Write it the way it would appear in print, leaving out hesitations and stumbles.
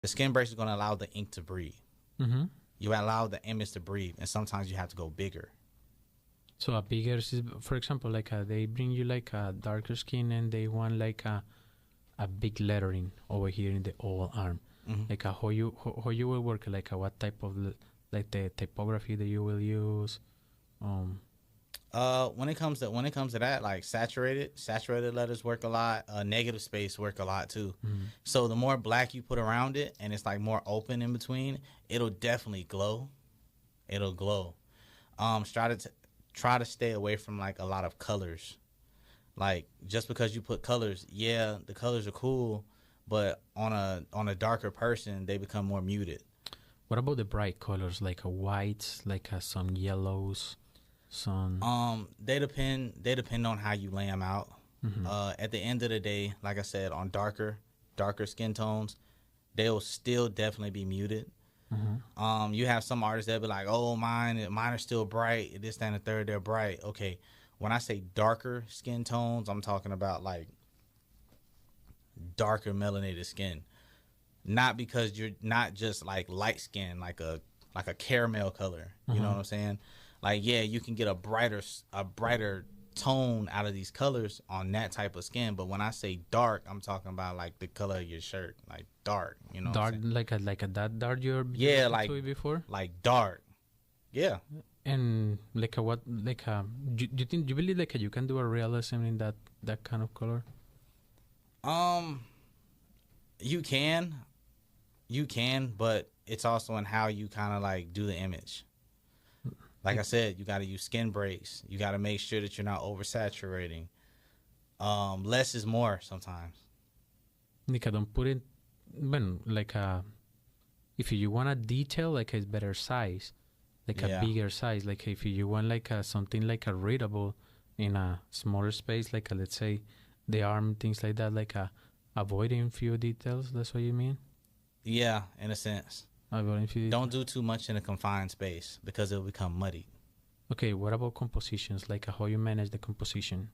The skin breaks is going to allow the ink to breathe. Mm-hmm. You allow the image to breathe, and sometimes you have to go bigger. So a bigger, for example, like they bring you like a darker skin and they want like a big lettering over here in the whole arm. Mm-hmm. Like how you will work, like what type of like the typography that you will use. When it comes to that, like saturated letters work a lot. Negative space work a lot too. Mm-hmm. So the more black you put around it, and it's like more open in between, it'll definitely glow. It'll glow. Try to stay away from like a lot of colors. Like just because you put colors, yeah, the colors are cool, but on a darker person, they become more muted. What about the bright colors, like a white, like some yellows, some? They depend on how you lay them out. Mm-hmm. At the end of the day, like I said, on darker skin tones, they'll still definitely be muted. Mm-hmm. You have some artists that be like, oh, mine are still bright. This, that, and the third, they're bright. Okay, when I say darker skin tones, I'm talking about like darker melanated skin. Not because you're not just like light skin, like a caramel color. You know what I'm saying? Like, yeah, you can get a brighter tone out of these colors on that type of skin. But when I say dark, I'm talking about like the color of your shirt, like dark. You know, Dark, like a that dark you're yeah, like before, like dark, yeah. and like a what, like a do you believe like you can do a realism in that kind of color? You can, but it's also in how you kind of like do the image. Like I said, you got to use skin breaks. You got to make sure that you're not oversaturating. Less is more sometimes. Like I don't put it, when like if you want a detail, like a better size, like a Yeah. bigger size, like if you want like something like a readable in a smaller space, like let's say the arm, things like that, like avoiding few details. That's what you mean? Yeah, in a sense. Avoiding few Don't do too much in a confined space because it'll become muddy. Okay, what about compositions? Like how you manage the composition?